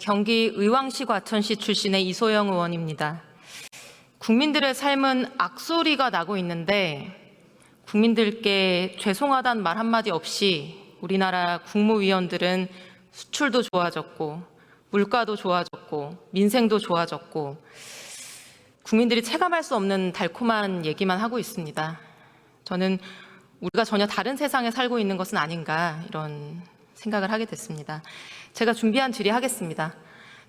경기 의왕시 과천시 출신의 이소영 의원입니다. 국민들의 삶은 악소리가 나고 있는데 국민들께 죄송하다는 말 한마디 없이 우리나라 국무위원들은 수출도 좋아졌고 물가도 좋아졌고 민생도 좋아졌고 국민들이 체감할 수 없는 달콤한 얘기만 하고 있습니다. 저는 우리가 전혀 다른 세상에 살고 있는 것은 아닌가 이런 생각을 하게 됐습니다. 제가 준비한 질의하겠습니다.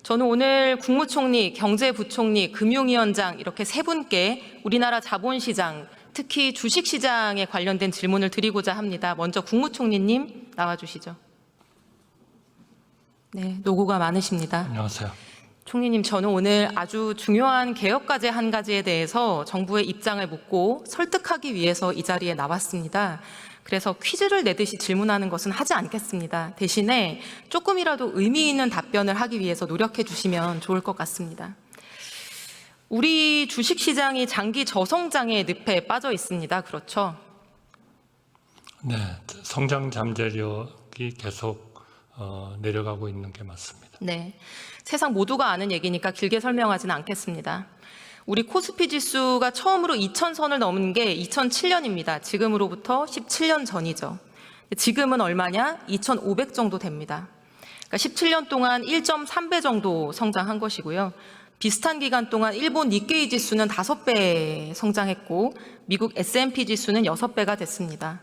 저는 오늘 국무총리, 경제부총리, 금융위원장 이렇게 세 분께 우리나라 자본시장, 특히 주식시장에 관련된 질문을 드리고자 합니다. 먼저 국무총리님 나와주시죠. 네, 노고가 많으십니다. 안녕하세요. 총리님, 저는 오늘 아주 중요한 개혁과제 한 가지에 대해서 정부의 입장을 묻고 설득하기 위해서 이 자리에 나왔습니다. 그래서 퀴즈를 내듯이 질문하는 것은 하지 않겠습니다. 대신에 조금이라도 의미 있는 답변을 하기 위해서 노력해 주시면 좋을 것 같습니다. 우리 주식시장이 장기 저성장의 늪에 빠져 있습니다. 그렇죠? 네, 성장 잠재력이 계속 내려가고 있는 게 맞습니다. 네, 세상 모두가 아는 얘기니까 길게 설명하지는 않겠습니다. 우리 코스피 지수가 처음으로 2000선을 넘은 게 2007년입니다. 지금으로부터 17년 전이죠. 지금은 얼마냐? 2500 정도 됩니다. 그러니까 17년 동안 1.3배 정도 성장한 것이고요. 비슷한 기간 동안 일본 니케이 지수는 5배 성장했고 미국 S&P 지수는 6배가 됐습니다.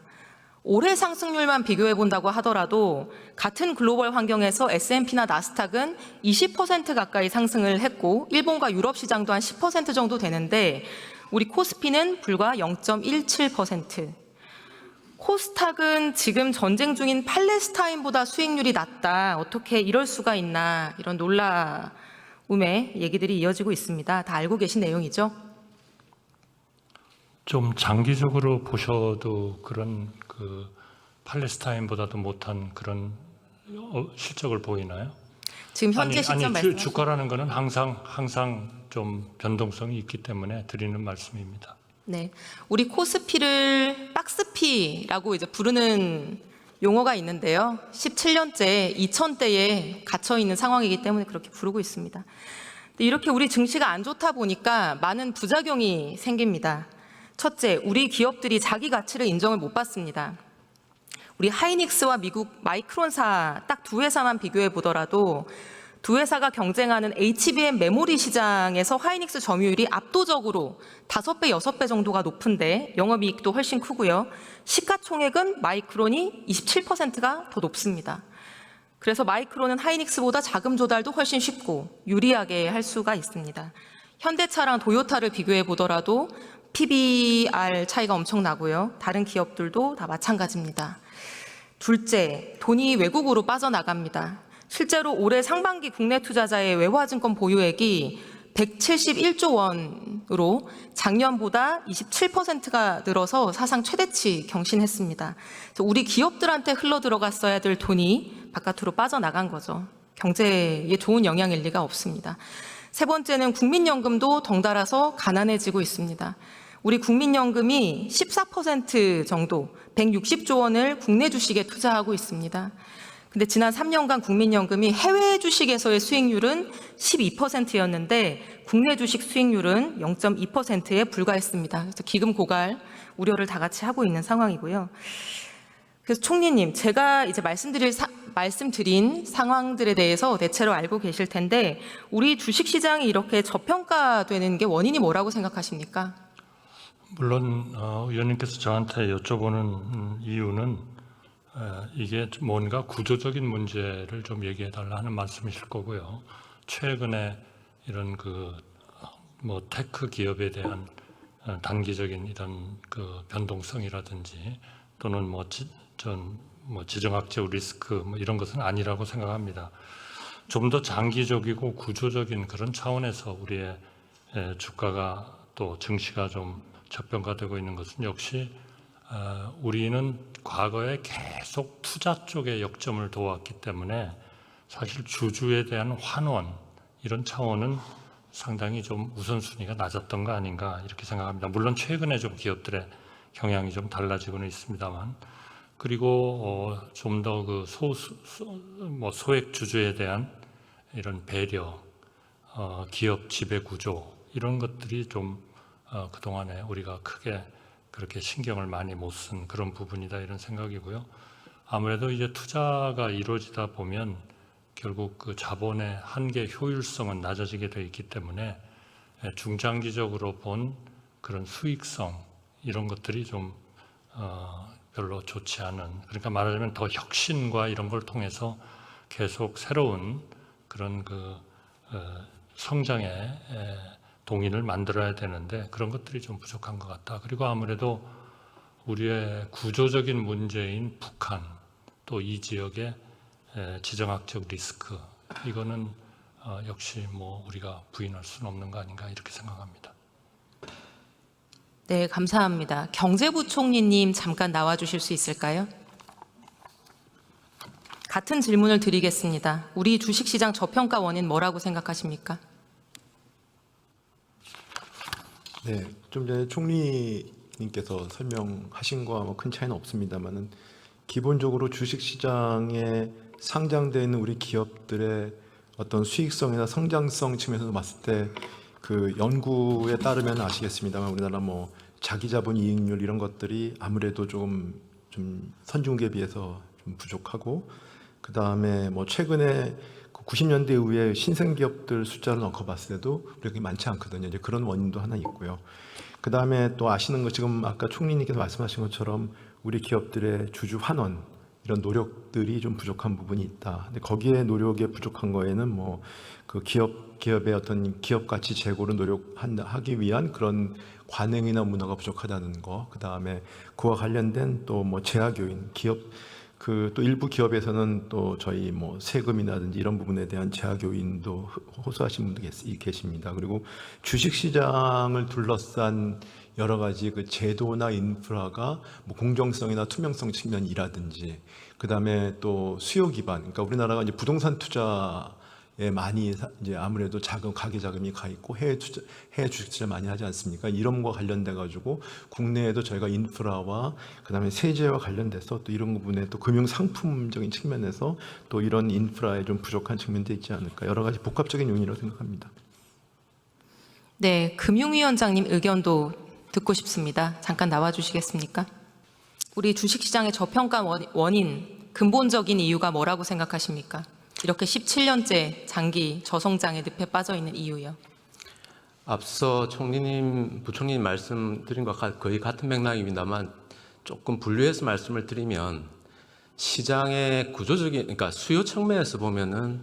올해 상승률만 비교해 본다고 하더라도 같은 글로벌 환경에서 S&P나 나스닥은 20% 가까이 상승을 했고 일본과 유럽 시장도 한 10% 정도 되는데 우리 코스피는 불과 0.17%. 코스닥은 지금 전쟁 중인 팔레스타인보다 수익률이 낮다. 어떻게 이럴 수가 있나 이런 놀라움의 얘기들이 이어지고 있습니다. 다 알고 계신 내용이죠? 좀 장기적으로 보셔도 그런 팔레스타인보다도 못한 그런 실적을 보이나요? 지금 현재 시점 말씀하시죠? 주가라는 것은 항상 좀 변동성이 있기 때문에 드리는 말씀입니다. 네, 우리 코스피를 박스피라고 이제 부르는 용어가 있는데요. 17년째 2000대에 갇혀 있는 상황이기 때문에 그렇게 부르고 있습니다. 이렇게 우리 증시가 안 좋다 보니까 많은 부작용이 생깁니다. 첫째, 우리 기업들이 자기 가치를 인정을 못 받습니다. 우리 하이닉스와 미국 마이크론사 딱 두 회사만 비교해 보더라도 두 회사가 경쟁하는 HBM 메모리 시장에서 하이닉스 점유율이 압도적으로 5배, 6배 정도가 높은데 영업이익도 훨씬 크고요. 시가총액은 마이크론이 27%가 더 높습니다. 그래서 마이크론은 하이닉스보다 자금 조달도 훨씬 쉽고 유리하게 할 수가 있습니다. 현대차랑 도요타를 비교해 보더라도 PBR 차이가 엄청 나고요. 다른 기업들도 다 마찬가지입니다. 둘째, 돈이 외국으로 빠져나갑니다. 실제로 올해 상반기 국내 투자자의 외화증권 보유액이 171조 원으로 작년보다 27%가 늘어서 사상 최대치 경신했습니다. 우리 기업들한테 흘러 들어갔어야 될 돈이 바깥으로 빠져나간 거죠. 경제에 좋은 영향일 리가 없습니다. 세 번째는 국민연금도 덩달아서 가난해지고 있습니다. 우리 국민연금이 14% 정도 160조 원을 국내 주식에 투자하고 있습니다. 근데 지난 3년간 국민연금이 해외 주식에서의 수익률은 12%였는데 국내 주식 수익률은 0.2%에 불과했습니다. 그래서 기금 고갈 우려를 다 같이 하고 있는 상황이고요. 그래서 총리님, 제가 이제 말씀드린 상황들에 대해서 대체로 알고 계실 텐데 우리 주식시장이 이렇게 저평가되는 게 원인이 뭐라고 생각하십니까? 물론 의원님께서 저한테 여쭤보는 이유는 이게 뭔가 구조적인 문제를 좀 얘기해 달라 하는 말씀이실 거고요. 최근에 이런 테크 기업에 대한 단기적인 이런 변동성이라든지 또는 지정학적 리스크 이런 것은 아니라고 생각합니다. 좀 더 장기적이고 구조적인 그런 차원에서 우리의 주가가 또 증시가 좀 저평가되고 있는 것은 역시 우리는 과거에 계속 투자 쪽에 역점을 둬왔기 때문에 사실 주주에 대한 환원 이런 차원은 상당히 좀 우선순위가 낮았던 거 아닌가 이렇게 생각합니다. 물론 최근에 좀 기업들의 경향이 좀 달라지고는 있습니다만 그리고 좀 더 소액 주주에 대한 이런 배려, 기업 지배 구조 이런 것들이 좀 그동안에 우리가 크게 그렇게 신경을 많이 못 쓴 그런 부분이다 이런 생각이고요. 아무래도 이제 투자가 이루어지다 보면 결국 그 자본의 한계 효율성은 낮아지게 되어 있기 때문에 중장기적으로 본 그런 수익성 이런 것들이 좀 별로 좋지 않은, 그러니까 말하자면 더 혁신과 이런 걸 통해서 계속 새로운 그런 그 성장의 동인을 만들어야 되는데 그런 것들이 좀 부족한 것 같다. 그리고 아무래도 우리의 구조적인 문제인 북한, 또 이 지역의 지정학적 리스크, 이거는 역시 뭐 우리가 부인할 수는 없는 거 아닌가 이렇게 생각합니다. 네, 감사합니다. 경제부총리님 잠깐 나와주실 수 있을까요? 같은 질문을 드리겠습니다. 우리 주식시장 저평가 원인 뭐라고 생각하십니까? 네, 좀 전에 총리님께서 설명하신 거와 뭐 큰 차이는 없습니다만은 기본적으로 주식시장에 상장되어 있는 우리 기업들의 어떤 수익성이나 성장성 측면에서 봤을 때 그 연구에 따르면 아시겠습니다만 우리나라 뭐 자기자본 이익률 이런 것들이 아무래도 좀 선진국에 비해서 좀 부족하고, 그 다음에 뭐 최근에 90년대 이후에 신생 기업들 숫자를 넣고 봤을 때도 그렇게 많지 않거든요. 이제 그런 원인도 하나 있고요. 그 다음에 또 아시는 것, 지금 아까 총리님께서 말씀하신 것처럼 우리 기업들의 주주 환원 이런 노력들이 좀 부족한 부분이 있다. 근데 거기에 노력에 부족한 거에는 뭐 그 기업의 어떤 기업 가치 제고를 노력하기 위한 그런 관행이나 문화가 부족하다는 거. 그 다음에 그와 관련된 또 뭐 재학 요인, 기업 또 일부 기업에서는 또 저희 뭐 세금이라든지 이런 부분에 대한 제약 요인도 호소하신 분도 계십니다. 그리고 주식시장을 둘러싼 여러 가지 그 제도나 인프라가 뭐 공정성이나 투명성 측면이라든지, 그 다음에 또 수요 기반, 그러니까 우리나라가 이제 부동산 투자에 많이 이제 아무래도 가계 자금이 가 있고 해외 주식 투자 많이 하지 않습니까? 이런 거 관련돼 가지고 국내에도 저희가 인프라와 그다음에 세제와 관련돼서 또 이런 부분에 또 금융 상품적인 측면에서 또 이런 인프라에 좀 부족한 측면도 있지 않을까, 여러 가지 복합적인 요인이라고 생각합니다. 네, 금융위원장님 의견도 듣고 싶습니다. 잠깐 나와주시겠습니까? 우리 주식시장의 저평가 원인, 근본적인 이유가 뭐라고 생각하십니까? 이렇게 17년째 장기 저성장의 늪에 빠져 있는 이유요. 앞서 부총리님 말씀드린 것과 거의 같은 맥락입니다만 조금 분류해서 말씀을 드리면, 시장의 구조적인, 그러니까 수요 측면에서 보면은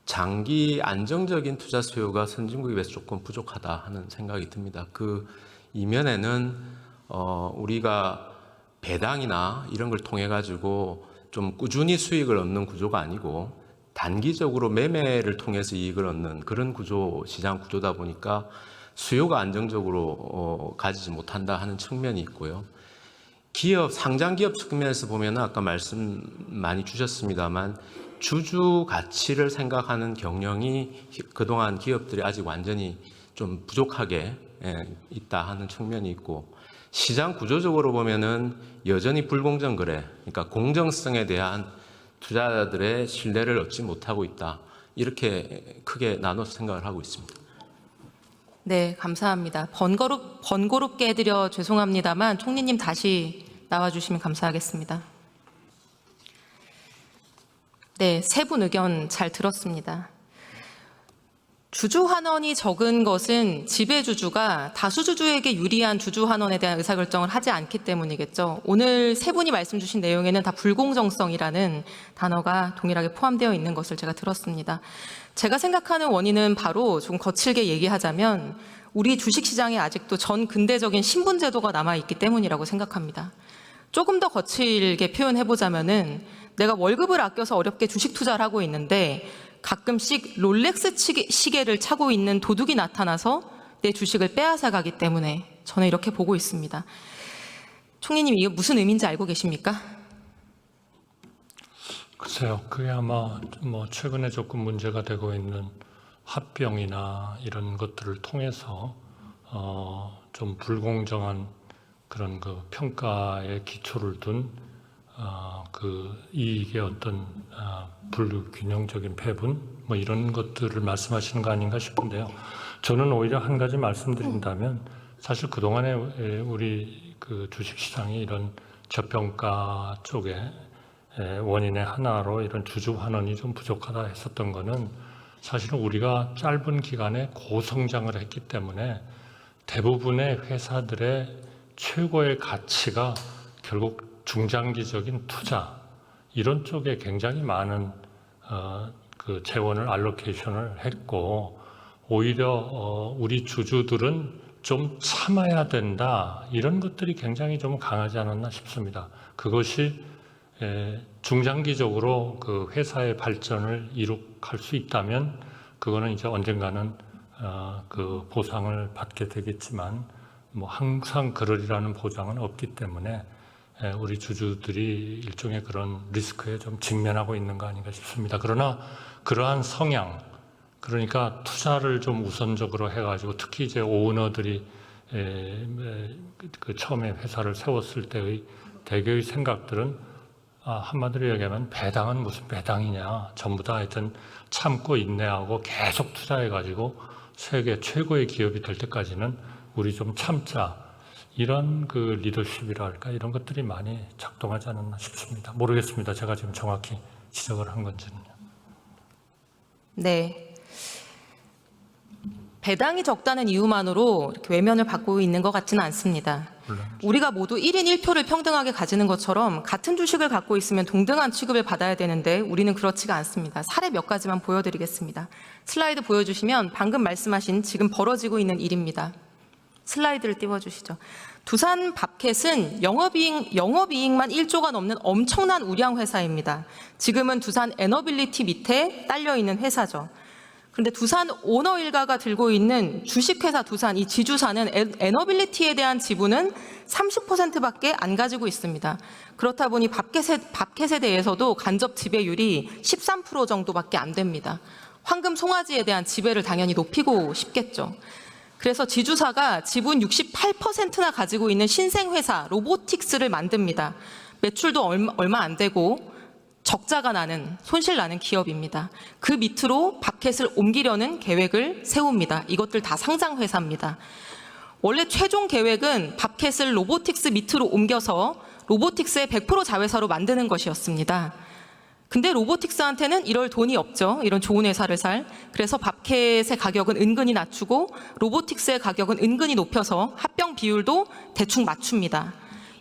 장기 안정적인 투자 수요가 선진국에 비해서 조금 부족하다 하는 생각이 듭니다. 그 이면에는 우리가 배당이나 이런 걸 통해 가지고 좀 꾸준히 수익을 얻는 구조가 아니고 단기적으로 매매를 통해서 이익을 얻는 그런 시장 구조다 보니까 수요가 안정적으로 가지지 못한다 하는 측면이 있고요. 상장 기업 측면에서 보면 아까 말씀 많이 주셨습니다만 주주 가치를 생각하는 경영이 그동안 기업들이 아직 완전히 좀 부족하게 있다 하는 측면이 있고, 시장 구조적으로 보면은 여전히 불공정 거래, 그러니까 공정성에 대한 투자자들의 신뢰를 얻지 못하고 있다. 이렇게 크게 나눠서 생각을 하고 있습니다. 네, 감사합니다. 번거롭게 해드려 죄송합니다만 총리님 다시 나와주시면 감사하겠습니다. 네, 세 분 의견 잘 들었습니다. 주주 환원이 적은 것은 지배주주가 다수주주에게 유리한 주주 환원에 대한 의사결정을 하지 않기 때문이겠죠. 오늘 세 분이 말씀 주신 내용에는 다 불공정성이라는 단어가 동일하게 포함되어 있는 것을 제가 들었습니다. 제가 생각하는 원인은 바로 좀 거칠게 얘기하자면 우리 주식시장에 아직도 전 근대적인 신분제도가 남아있기 때문이라고 생각합니다. 조금 더 거칠게 표현해보자면은 내가 월급을 아껴서 어렵게 주식 투자를 하고 있는데 가끔씩 롤렉스 시계를 차고 있는 도둑이 나타나서 내 주식을 빼앗아 가기 때문에 저는 이렇게 보고 있습니다. 총리님, 이게 무슨 의미인지 알고 계십니까? 글쎄요, 그게 아마 뭐 최근에 조금 문제가 되고 있는 합병이나 이런 것들을 통해서 좀 불공정한 그런 그 평가의 기초를 둔 그 이익의 어떤 불균형적인 배분 뭐 이런 것들을 말씀하시는 거 아닌가 싶은데요. 저는 오히려 한 가지 말씀드린다면 사실 그동안에 우리 그 주식시장이 이런 저평가 쪽에 원인의 하나로 이런 주주 환원이 좀 부족하다 했었던 거는 사실은 우리가 짧은 기간에 고성장을 했기 때문에 대부분의 회사들의 최고의 가치가 결국 중장기적인 투자 이런 쪽에 굉장히 많은 그 재원을 알로케이션을 했고 오히려 우리 주주들은 좀 참아야 된다 이런 것들이 굉장히 좀 강하지 않았나 싶습니다. 그것이 중장기적으로 그 회사의 발전을 이룩할 수 있다면 그거는 이제 언젠가는 그 보상을 받게 되겠지만 뭐 항상 그러리라는 보장은 없기 때문에 우리 주주들이 일종의 그런 리스크에 좀 직면하고 있는 거 아닌가 싶습니다. 그러나 그러한 성향, 그러니까 투자를 좀 우선적으로 해가지고 특히 이제 오너들이 그 처음에 회사를 세웠을 때의 대개의 생각들은 한마디로 얘기하면 배당은 무슨 배당이냐, 전부 다 하여튼 참고 인내하고 계속 투자해가지고 세계 최고의 기업이 될 때까지는 우리 좀 참자. 이런 그 리더십이랄까 이런 것들이 많이 작동하지 않았나 싶습니다. 모르겠습니다. 제가 지금 정확히 지적을 한 건지는요. 네. 배당이 적다는 이유만으로 이렇게 외면을 받고 있는 것 같지는 않습니다. 우리가 모두 1인 1표를 평등하게 가지는 것처럼 같은 주식을 갖고 있으면 동등한 취급을 받아야 되는데 우리는 그렇지가 않습니다. 사례 몇 가지만 보여드리겠습니다. 슬라이드 보여주시면 방금 말씀하신 지금 벌어지고 있는 일입니다. 슬라이드를 띄워주시죠. 두산 밥켓은 영업이익만 1조가 넘는 엄청난 우량 회사입니다. 지금은 두산 에너빌리티 밑에 딸려있는 회사죠. 그런데 두산 오너 일가가 들고 있는 주식회사 두산, 이 지주사는 에너빌리티에 대한 지분은 30%밖에 안 가지고 있습니다. 그렇다 보니 밥켓에 대해서도 간접 지배율이 13% 정도밖에 안 됩니다. 황금 송아지에 대한 지배를 당연히 높이고 싶겠죠. 그래서 지주사가 지분 68%나 가지고 있는 신생회사 로보틱스를 만듭니다. 매출도 얼마 안 되고 적자가 나는, 손실 나는 기업입니다. 그 밑으로 밥켓을 옮기려는 계획을 세웁니다. 이것들 다 상장회사입니다. 원래 최종 계획은 밥켓을 로보틱스 밑으로 옮겨서 로보틱스의 100% 자회사로 만드는 것이었습니다. 근데 로보틱스한테는 이럴 돈이 없죠. 이런 좋은 회사를 살. 그래서 밥켓의 가격은 은근히 낮추고 로보틱스의 가격은 은근히 높여서 합병 비율도 대충 맞춥니다.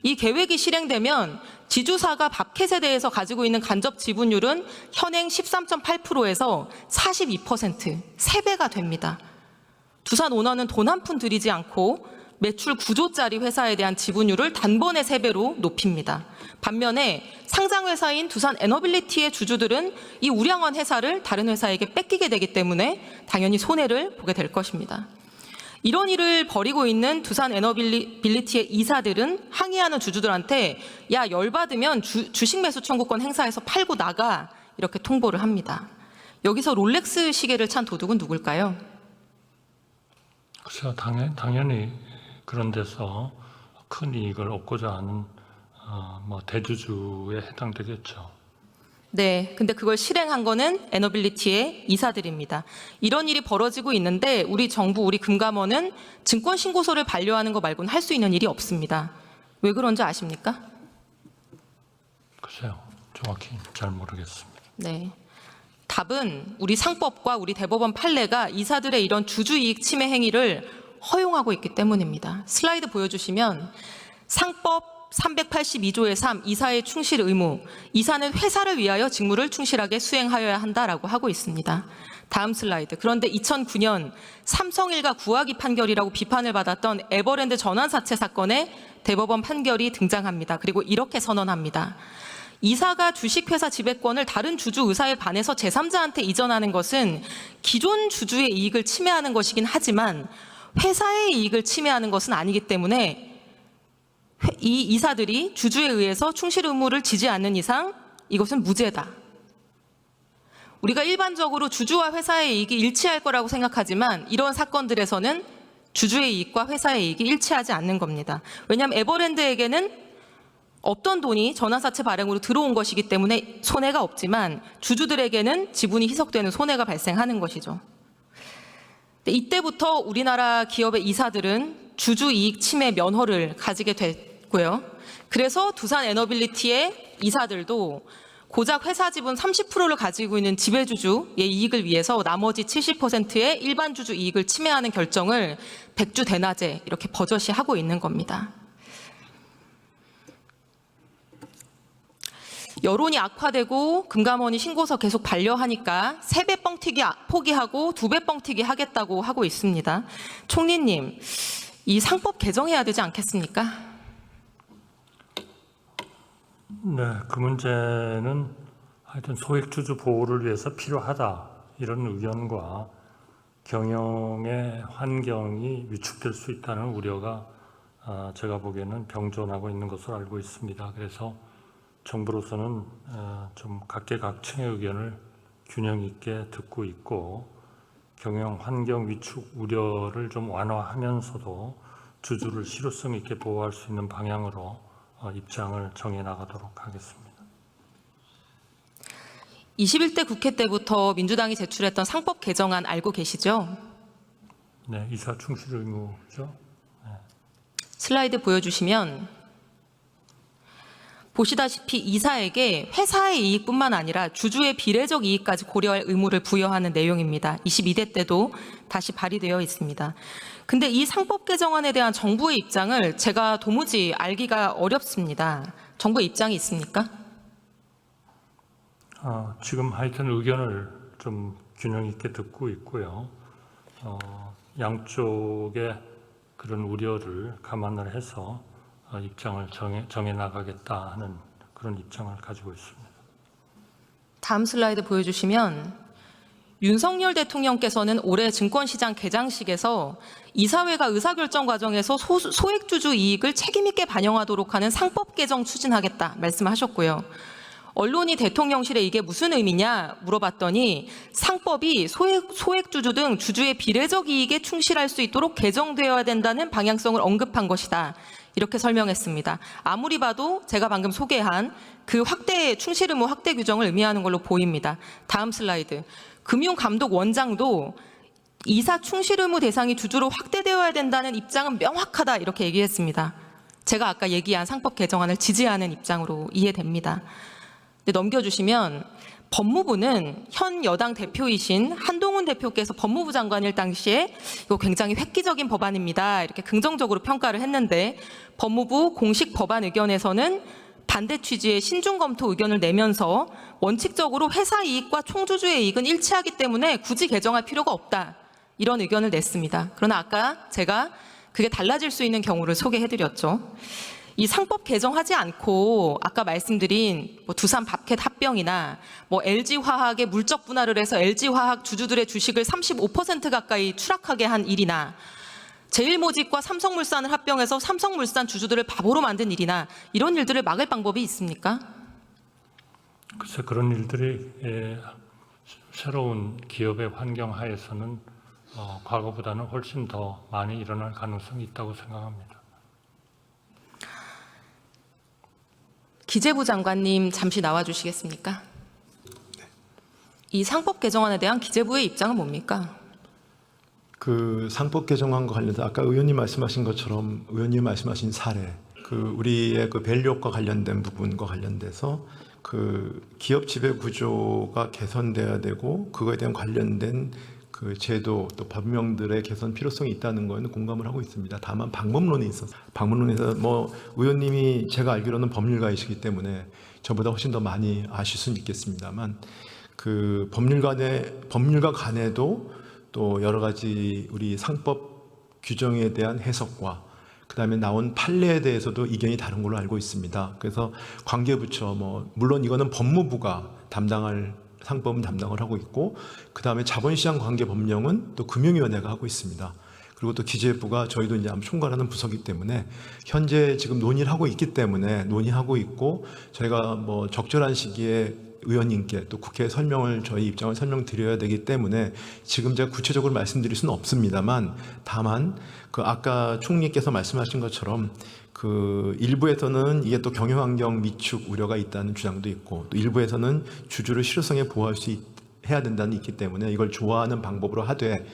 이 계획이 실행되면 지주사가 밥켓에 대해서 가지고 있는 간접 지분율은 현행 13.8%에서 42%, 3배가 됩니다. 두산 오너는 돈 한 푼 들이지 않고 매출 9조짜리 회사에 대한 지분율을 단번에 3배로 높입니다. 반면에 상장회사인 두산 에너빌리티의 주주들은 이 우량한 회사를 다른 회사에게 뺏기게 되기 때문에 당연히 손해를 보게 될 것입니다. 이런 일을 벌이고 있는 두산 에너빌리티의 이사들은 항의하는 주주들한테 야, 열받으면 주식 매수 청구권 행사해서 팔고 나가, 이렇게 통보를 합니다. 여기서 롤렉스 시계를 찬 도둑은 누굴까요? 글쎄요, 당연히 그런 데서 큰 이익을 얻고자 하는 뭐 대주주에 해당되겠죠. 네, 근데 그걸 실행한 거는 에너빌리티의 이사들입니다. 이런 일이 벌어지고 있는데 우리 정부, 우리 금감원은 증권신고서를 반려하는 거 말고는 할 수 있는 일이 없습니다. 왜 그런지 아십니까? 글쎄요, 정확히 잘 모르겠습니다. 네. 답은 우리 상법과 우리 대법원 판례가 이사들의 이런 주주이익 침해 행위를 허용하고 있기 때문입니다. 슬라이드 보여주시면 상법 382조의 3, 이사의 충실 의무. 이사는 회사를 위하여 직무를 충실하게 수행하여야 한다라고 하고 있습니다. 다음 슬라이드. 그런데 2009년 삼성일가 구하기 판결이라고 비판을 받았던 에버랜드 전환사채 사건에 대법원 판결이 등장합니다. 그리고 이렇게 선언합니다. 이사가 주식회사 지배권을 다른 주주 의사에 반해서 제3자한테 이전하는 것은 기존 주주의 이익을 침해하는 것이긴 하지만 회사의 이익을 침해하는 것은 아니기 때문에 이 이사들이 주주에 의해서 충실 의무를 지지 않는 이상 이것은 무죄다. 우리가 일반적으로 주주와 회사의 이익이 일치할 거라고 생각하지만 이런 사건들에서는 주주의 이익과 회사의 이익이 일치하지 않는 겁니다. 왜냐하면 에버랜드에게는 없던 돈이 전환사채 발행으로 들어온 것이기 때문에 손해가 없지만 주주들에게는 지분이 희석되는 손해가 발생하는 것이죠. 이때부터 우리나라 기업의 이사들은 주주이익 침해 면허를 가지게 됐고요. 그래서 두산 에너빌리티의 이사들도 고작 회사 지분 30%를 가지고 있는 지배주주의 이익을 위해서 나머지 70%의 일반 주주 이익을 침해하는 결정을 백주 대낮에 이렇게 버젓이 하고 있는 겁니다. 여론이 악화되고 금감원이 신고서 계속 반려하니까 3배 뻥튀기 포기하고 2배 뻥튀기 하겠다고 하고 있습니다. 총리님, 이 상법 개정해야 되지 않겠습니까? 네, 그 문제는 하여튼 소액주주 보호를 위해서 필요하다 이런 의견과 경영의 환경이 위축될 수 있다는 우려가 제가 보기에는 병존하고 있는 것으로 알고 있습니다. 그래서 정부로서는 좀 각계각층의 의견을 균형 있게 듣고 있고 경영 환경 위축 우려를 좀 완화하면서도 주주를 실효성 있게 보호할 수 있는 방향으로 입장을 정해 나가도록 하겠습니다. 21대 국회 때부터 민주당이 제출했던 상법 개정안 알고 계시죠? 네, 이사 충실 의무죠. 슬라이드 보여주시면 보시다시피 이사에게 회사의 이익뿐만 아니라 주주의 비례적 이익까지 고려할 의무를 부여하는 내용입니다. 22대 때도 다시 발의되어 있습니다. 근데 이 상법 개정안에 대한 정부의 입장을 제가 도무지 알기가 어렵습니다. 정부의 입장이 있습니까? 지금 하여튼 의견을 좀 균형 있게 듣고 있고요. 양쪽의 그런 우려를 감안을 해서 입장을 정해 나가겠다 하는 그런 입장을 가지고 있습니다. 다음 슬라이드 보여주시면 윤석열 대통령께서는 올해 증권시장 개장식에서 이사회가 의사결정 과정에서 소액주주 이익을 책임있게 반영하도록 하는 상법 개정 추진하겠다 말씀하셨고요. 언론이 대통령실에 이게 무슨 의미냐 물어봤더니 상법이 소액주주 등 주주의 비례적 이익에 충실할 수 있도록 개정되어야 된다는 방향성을 언급한 것이다. 이렇게 설명했습니다. 아무리 봐도 제가 방금 소개한 그 충실 의무 확대 규정을 의미하는 걸로 보입니다. 다음 슬라이드. 금융감독원장도 이사 충실 의무 대상이 주주로 확대되어야 된다는 입장은 명확하다 이렇게 얘기했습니다. 제가 아까 얘기한 상법 개정안을 지지하는 입장으로 이해됩니다. 넘겨주시면 법무부는 현 여당 대표이신 한동훈 대표께서 법무부 장관일 당시에 이거 굉장히 획기적인 법안입니다. 이렇게 긍정적으로 평가를 했는데 법무부 공식 법안 의견에서는 반대 취지의 신중 검토 의견을 내면서 원칙적으로 회사 이익과 총주주의 이익은 일치하기 때문에 굳이 개정할 필요가 없다. 이런 의견을 냈습니다. 그러나 아까 제가 그게 달라질 수 있는 경우를 소개해드렸죠. 이 상법 개정하지 않고 아까 말씀드린 두산 밥켓 합병이나 LG화학의 물적 분할을 해서 LG화학 주주들의 주식을 35% 가까이 추락하게 한 일이나 제일모직과 삼성물산을 합병해서 삼성물산 주주들을 바보로 만든 일이나 이런 일들을 막을 방법이 있습니까? 글쎄 그런 일들이 새로운 기업의 환경 하에서는 과거보다는 훨씬 더 많이 일어날 가능성이 있다고 생각합니다. 기재부 장관님 잠시 나와 주시겠습니까? 이 상법 개정안에 대한 기재부의 입장은 뭡니까? 그 상법 개정안과 관련해서 아까 의원님 말씀하신 것처럼 의원님 말씀하신 사례, 우리의 그 밸류업과 관련된 부분과 관련돼서 그 기업 지배 구조가 개선돼야 되고 그거에 대한 관련된 그 제도 또 법령들의 개선 필요성이 있다는 거에는 공감을 하고 있습니다. 다만 방법론에 있어서 의원님이 제가 알기로는 법률가이시기 때문에 저보다 훨씬 더 많이 아실 수는 있겠습니다만 그 법률가 간에도 또 여러 가지 우리 상법 규정에 대한 해석과 그다음에 나온 판례에 대해서도 이견이 다른 걸로 알고 있습니다. 그래서 관계부처 물론 이거는 법무부가 상법은 담당을 하고 있고 그다음에 자본시장 관계 법령은 또 금융위원회가 하고 있습니다. 그리고 또 기재부가 저희도 이제 총괄하는 부서이기 때문에 현재 지금 논의를 하고 있기 때문에 논의하고 있고 저희가 적절한 시기에 의원님께 또 국회에 저희 입장을 설명드려야 되기 때문에 지금 제가 구체적으로 말씀드릴 수는 없습니다만, 다만 그 아까 총리께서 말씀하신 것처럼 그 일부에서는 이게 또 경영환경 위축 우려가 있다는 주장도 있고, 또 일부에서는 주주를 실효성에 보호할 해야 된다는 있기 때문에 이걸 좋아하는 방법으로 하되,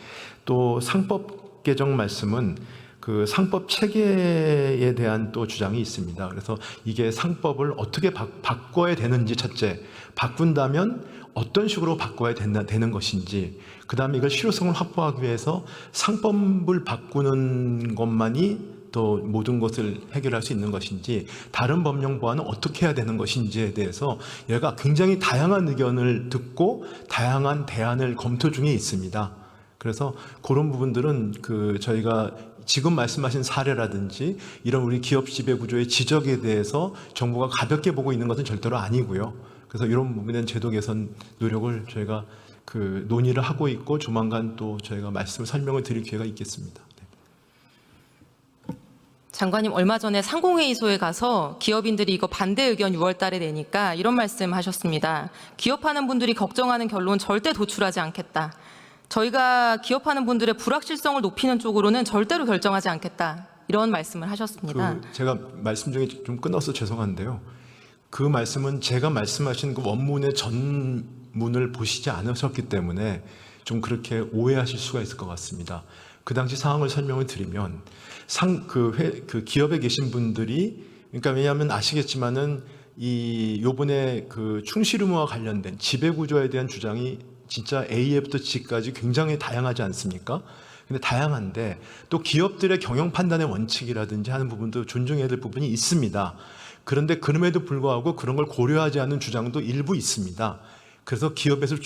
또 상법 개정 말씀은 그 상법 체계에 대한 또 주장이 있습니다. 그래서 이게 상법을 어떻게 바꿔야 되는지, 첫째, 바꾼다면 어떤 식으로 바꿔야 되는 것인지, 그 다음에 이걸 실효성을 확보하기 위해서 상법을 바꾸는 것만이 또 모든 것을 해결할 수 있는 것인지, 다른 법령 보완은 어떻게 해야 되는 것인지에 대해서 얘가 굉장히 다양한 의견을 듣고 다양한 대안을 검토 중에 있습니다. 그래서 그런 부분들은 그 저희가 지금 말씀하신 사례라든지 이런 우리 기업 지배 구조의 지적에 대해서 정부가 가볍게 보고 있는 것은 절대로 아니고요. 그래서 이런 부분에 대한 제도 개선 노력을 저희가 그 논의를 하고 있고, 조만간 또 저희가 설명을 드릴 기회가 있겠습니다. 장관님, 얼마 전에 상공회의소에 가서 기업인들이 이거 반대 의견 6월 달에 내니까 이런 말씀 하셨습니다. 기업하는 분들이 걱정하는 결론 절대 도출하지 않겠다. 저희가 기업하는 분들의 불확실성을 높이는 쪽으로는 절대로 결정하지 않겠다. 이런 말씀을 하셨습니다. 제가 말씀 중에 좀 끊어서 죄송한데요. 그 말씀은 제가 말씀하신 그 원문의 전문을 보시지 않으셨기 때문에 좀 그렇게 오해하실 수가 있을 것 같습니다. 그 당시 상황을 설명을 드리면 그 기업에 계신 분들이, 그러니까 왜냐하면 아시겠지만은 요번에 그 충실 의무와 관련된 지배 구조에 대한 주장이 진짜 A부터 G까지 굉장히 다양하지 않습니까? 근데 다양한데 또 기업들의 경영 판단의 원칙이라든지 하는 부분도 존중해야 될 부분이 있습니다. 그런데 그럼에도 불구하고 그런 걸 고려하지 않은 주장도 일부 있습니다. 그래서 기업에서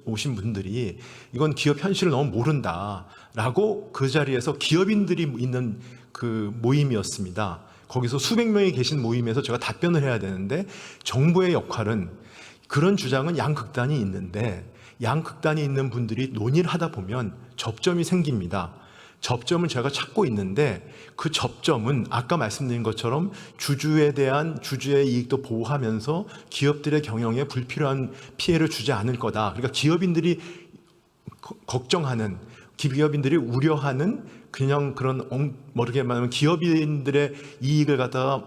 오신 분들이 이건 기업 현실을 너무 모른다라고 그 자리에서 기업인들이 있는 그 모임이었습니다. 거기서 수백 명이 계신 모임에서 제가 답변을 해야 되는데, 정부의 역할은 그런 주장은 양극단이 있는데 양극단이 있는 분들이 논의를 하다 보면 접점이 생깁니다. 접점은 제가 찾고 있는데 그 접점은 아까 말씀드린 것처럼 주주에 대한 주주의 이익도 보호하면서 기업들의 경영에 불필요한 피해를 주지 않을 거다. 그러니까 기업인들이 걱정하는, 기업인들이 우려하는 그냥 그런 모르게 말하면 기업인들의 이익을 갖다가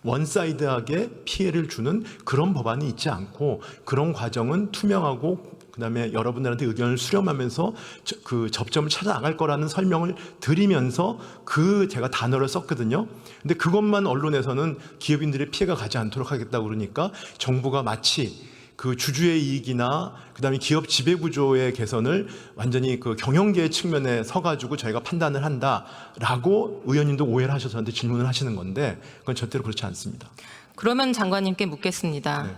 원사이드하게 피해를 주는 그런 법안이 있지 않고, 그런 과정은 투명하고 그다음에 여러분들한테 의견을 수렴하면서 그 접점을 찾아 나갈 거라는 설명을 드리면서 제가 단어를 썼거든요. 근데 그것만 언론에서는 기업인들의 피해가 가지 않도록 하겠다고 그러니까 정부가 마치 그 주주의 이익이나 그다음에 기업 지배 구조의 개선을 완전히 그 경영계의 측면에 서가지고 저희가 판단을 한다라고 의원님도 오해를 하셔서 저한테 질문을 하시는 건데, 그건 절대로 그렇지 않습니다. 그러면 장관님께 묻겠습니다. 네.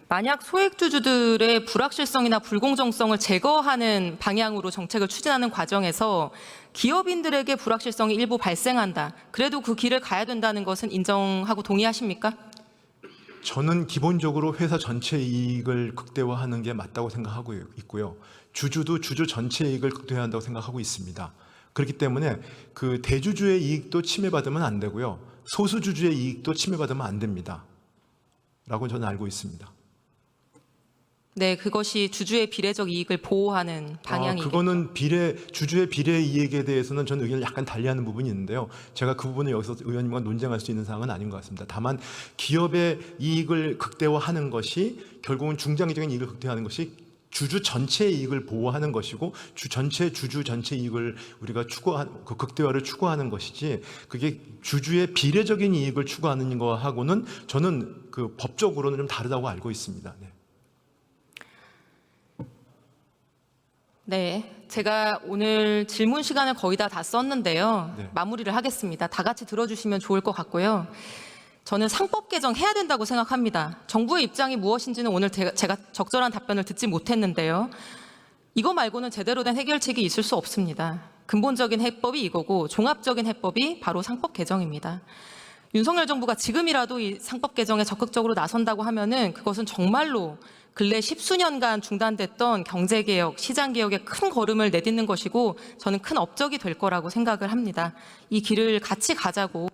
만약 소액주주들의 불확실성이나 불공정성을 제거하는 방향으로 정책을 추진하는 과정에서 기업인들에게 불확실성이 일부 발생한다. 그래도 그 길을 가야 된다는 것은 인정하고 동의하십니까? 저는 기본적으로 회사 전체 이익을 극대화하는 게 맞다고 생각하고 있고요. 주주도 주주 전체 이익을 극대화한다고 생각하고 있습니다. 그렇기 때문에 그 대주주의 이익도 침해받으면 안 되고요. 소수주주의 이익도 침해받으면 안 됩니다. 라고 저는 알고 있습니다. 네, 그것이 주주의 비례적 이익을 보호하는 방향이겠죠. 그거는 주주의 비례 이익에 대해서는 저는 의견을 약간 달리하는 부분이 있는데요. 제가 그 부분을 여기서 의원님과 논쟁할 수 있는 사항은 아닌 것 같습니다. 다만 기업의 이익을 극대화하는 것이 결국은 중장기적인 이익을 극대화하는 것이 주주 전체의 이익을 보호하는 것이고 주주 전체 이익을 우리가 그 극대화를 추구하는 것이지, 그게 주주의 비례적인 이익을 추구하는 거하고는 저는 그 법적으로는 좀 다르다고 알고 있습니다. 네. 네, 제가 오늘 질문 시간을 거의 다 썼는데요. 네. 마무리를 하겠습니다. 다 같이 들어주시면 좋을 것 같고요. 저는 상법 개정해야 된다고 생각합니다. 정부의 입장이 무엇인지는 오늘 제가 적절한 답변을 듣지 못했는데요. 이거 말고는 제대로 된 해결책이 있을 수 없습니다. 근본적인 해법이 이거고 종합적인 해법이 바로 상법 개정입니다. 윤석열 정부가 지금이라도 이 상법 개정에 적극적으로 나선다고 하면은 그것은 정말로 근래 10수년간 중단됐던 경제개혁, 시장개혁에 큰 걸음을 내딛는 것이고 저는 큰 업적이 될 거라고 생각을 합니다. 이 길을 같이 가자고